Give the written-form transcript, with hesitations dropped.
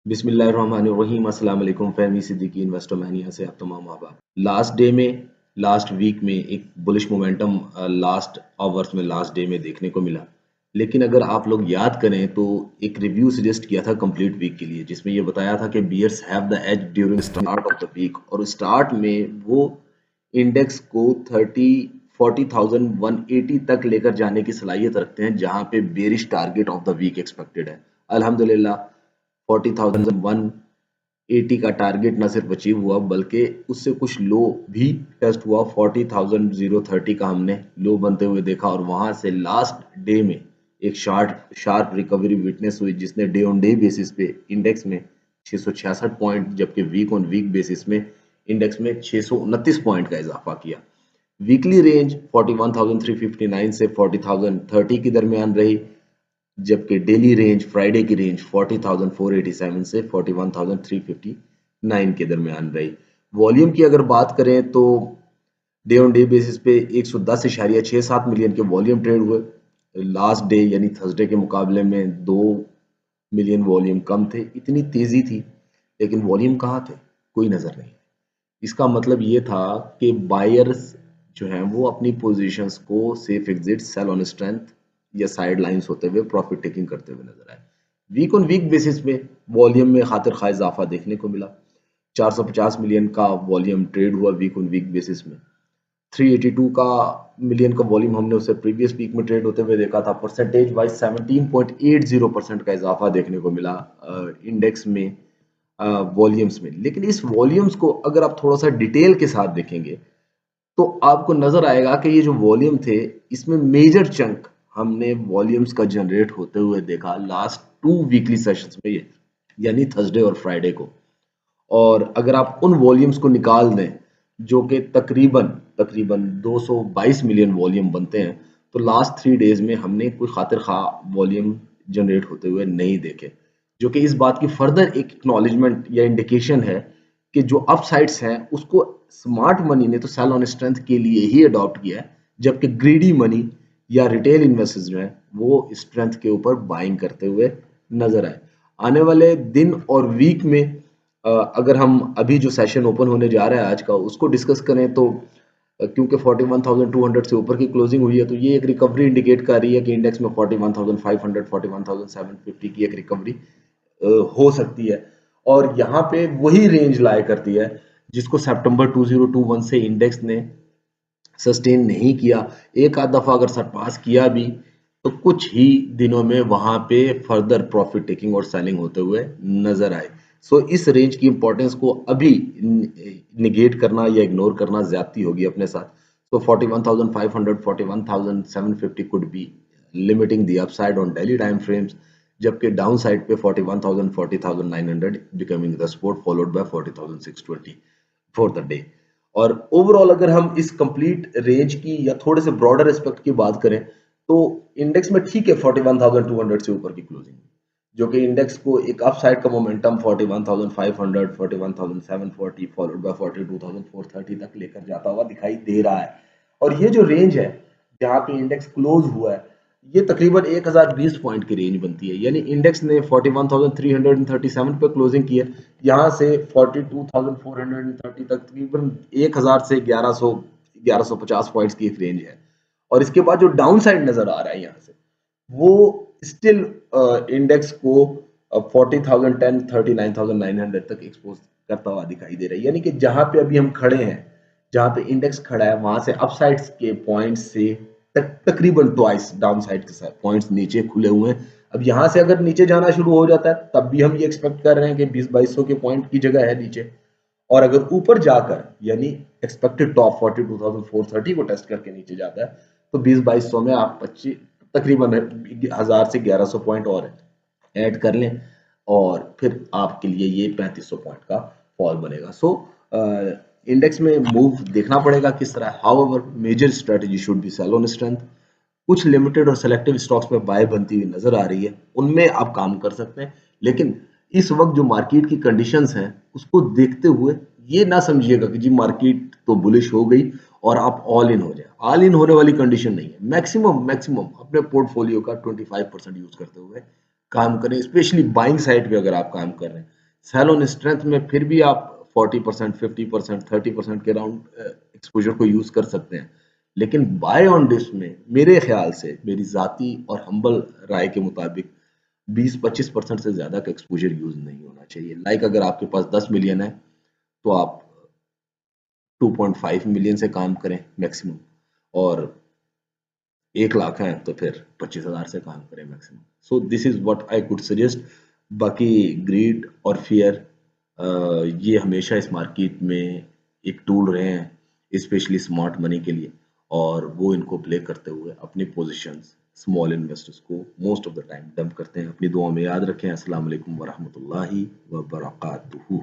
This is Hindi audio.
बिस्मिल्लाहिर्रहमानिर्रहीम अस्सलाम वालेकुम फहमी सिद्दीकी इन्वेस्टर मैनिया से आप तमाम आबाद। लास्ट डे में लास्ट वीक में एक बुलिश मोमेंटम लास्ट आवर्स में लास्ट डे में देखने को मिला। लेकिन अगर आप लोग याद करें तो एक रिव्यू सजेस्ट किया था कंप्लीट वीक के लिए, जिसमें ये बताया था कि bears have the edge during start of the week, और स्टार्ट में वो इंडेक्स को 40,180 तक लेकर जाने की सलाहियत रखते हैं, जहां पे bearish target of the week expected है। अल्हम्दुलिल्लाह 40,180 का टारगेट न सिर्फ अचीव हुआ बल्कि उससे कुछ लो भी टेस्ट हुआ। 40,030 का हमने लो बनते हुए देखा, और वहां से लास्ट डे में एक शार्प रिकवरी विटनेस हुई, जिसने डे ऑन डे बेसिस पे इंडेक्स में 666 पॉइंट, जबकि वीक ऑन वीक बेसिस में इंडेक्स में 629 पॉइंट का इजाफा किया। वीकली रेंज 41,359 से 40,030 के दरमियान रही, जबकि डेली रेंज फ्राइडे की रेंज 40,487 से 41,359 के दरमियान रही। वॉल्यूम की अगर बात करें तो डे ऑन डे बेसिस पे 110.67 मिलियन के वॉल्यूम ट्रेड हुए। लास्ट डे यानी थर्सडे के मुकाबले में 2 मिलियन वॉल्यूम कम थे। इतनी तेजी थी, लेकिन वॉल्यूम कहाँ थे? कोई नजर नहीं। इसका मतलब ये था कि बायर्स जो हैं वो अपनी पोजीशंस को safe exit, sell on strength या साइड लाइन्स होते हुए प्रॉफिट टेकिंग करते हुए नजर आए। वीक ऑन वीक बेसिस पे वॉल्यूम में खातिर खा इजाफा देखने को मिला। 450 मिलियन का वॉल्यूम ट्रेड हुआ वीक ऑन वीक बेसिस में। 382 का मिलियन का वॉल्यूम हमने उससे प्रीवियस वीक में ट्रेड होते हुए देखा था। परसेंटेज वाइज 17.80% का इजाफा देखने को मिला इंडेक्स में, वॉल्यूम्स में। लेकिन इस वॉल्यूम्स को अगर आप थोड़ा सा डिटेल के साथ देखेंगे तो आपको नजर आएगा कि ये जो वॉल्यूम थे, इसमें मेजर चंक हमने वॉल्यूम्स का जनरेट होते हुए देखा लास्ट 2 वीकली सेशंस में, ये यानी थर्सडे और फ्राइडे को। और अगर आप उन वॉल्यूम्स को निकाल दें जो कि तकरीबन तकरीबन 222 मिलियन वॉल्यूम बनते हैं, तो लास्ट 3 डेज में हमने कोई खातिर खा वॉल्यूम जनरेट होते हुए नहीं देखे, जो कि इस बात की फर्दर एक एक्नॉलेजमेंट या इंडिकेशन है कि जो अपसाइड्स हैं उसको स्मार्ट मनी ने तो सेल ऑन स्ट्रेंथ के लिए ही अडॉप्ट किया है, जबकि ग्रीडी मनी या रिटेल इन्वेस्टर्स जो हैं वो स्ट्रेंथ के ऊपर बाइंग करते हुए नजर आए। आने वाले दिन और वीक में अगर हम अभी जो सेशन ओपन होने जा रहा है आज का उसको डिस्कस करें तो क्योंकि 41,200 से ऊपर की क्लोजिंग हुई है, तो ये एक रिकवरी इंडिकेट कर रही है कि इंडेक्स में 41,500 41,750 की एक रिकवरी हो सकती है। और यहाँ पे वही रेंज लाया करती है जिसको सितंबर 2021 से इंडेक्स ने सस्टेन नहीं किया। एक आध दफा अगर सरपास किया भी तो कुछ ही दिनों में वहां पे फर्दर प्रॉफिट टेकिंग और सेलिंग होते हुए नजर आए। सो इस रेंज की इंपॉर्टेंस को अभी निगेट करना या इग्नोर करना ज्यादती होगी अपने साथ। So 41,500, 41,750 could be limiting the upside on daily time frames, जबकि डाउन साइड पे 41,000, 40,900 becoming the support followed by 40,620 for the day. और ओवरऑल अगर हम इस कंप्लीट रेंज की या थोड़े से ब्रॉडर एस्पेक्ट की बात करें तो इंडेक्स में ठीक है 41,200 से ऊपर की क्लोजिंग, जो कि इंडेक्स को एक अपसाइड का मोमेंटम 41,500, 41,740 फॉलोड बाय 42,430 तक लेकर जाता हुआ दिखाई दे रहा है। और ये जो रेंज है जहां पे इंडेक्स क्लोज हुआ है, ये तकरीबन 1020 पॉइंट की रेंज बनती है। यानी इंडेक्स ने 41,337 पे क्लोजिंग की है, यहाँ से 42,430 तक तकरीबन 1000 से 1150 पॉइंट्स की एक रेंज है। और इसके बाद जो डाउन साइड नजर आ रहा है यहाँ से, वो स्टिल इंडेक्स को 40,010 39,900 तक एक्सपोज करता हुआ दिखाई दे रहा है। यानी कि जहां पे अभी हम खड़े हैं, जहां पे इंडेक्स खड़ा है, वहां से अपसाइड्स के पॉइंट से तकरीबन ट्वाइस डाउन साइड के साथ पॉइंट्स नीचे खुले हुए हैं। अब यहाँ से अगर नीचे जाना शुरू हो जाता है तब भी हम ये एक्सपेक्ट कर रहे हैं कि 20-2200 के पॉइंट की जगह है नीचे। और अगर ऊपर जाकर यानी एक्सपेक्टेड टॉप 42,430 को टेस्ट करके नीचे जाता है तो 20-2200 में आप 25 तकरीबन 1000 से 1100 पॉइंट और ऐड कर लें, और फिर आपके लिए ये 3500 पॉइंट का फॉल बनेगा। सो इंडेक्स में मूव देखना पड़ेगा किस तरह। However major strategy should be sell on strength. कुछ लिमिटेड और सेलेक्टिव स्टॉक्स में बाय बनती हुई नजर आ रही है, उनमें आप काम कर सकते हैं। लेकिन इस वक्त जो मार्केट की कंडीशंस हैं उसको देखते हुए ये ना समझिएगा कि जी मार्केट तो बुलिश हो गई और आप ऑल इन हो जाए। ऑल इन होने वाली कंडीशन नहीं है। मैक्सिमम मैक्सिमम अपने पोर्टफोलियो का 25% यूज करते हुए काम करें, स्पेशली बाइंग साइड पे अगर आप काम कर रहे हैं। सेल ऑन स्ट्रेंथ में फिर भी आप 40%, 50%, 30% के राउंड एक्सपोजर को यूज कर सकते हैं, लेकिन बाय ऑन डिप्स में मेरे ख्याल से, मेरी जाती और हम्बल राय के मुताबिक 20-25% से ज्यादा का एक्सपोजर यूज नहीं होना चाहिए। लाइक अगर आपके पास 10 मिलियन है तो आप 2.5 मिलियन से काम करें मैक्सिमम, और 1 लाख है तो फिर 25,000 से काम करें maximum. So this is what I could suggest. बाकी ग्रीड और फियर ये हमेशा इस मार्केट में एक टूल रहे हैं, स्पेशली स्मार्ट मनी के लिए, और वो इनको प्ले करते हुए अपनी पोजीशंस स्मॉल इन्वेस्टर्स को most of the time dump करते हैं। अपनी दुआ में याद रखें। अस्सलाम वालेकुम वरहमतुल्लाहि व बरकातुहू।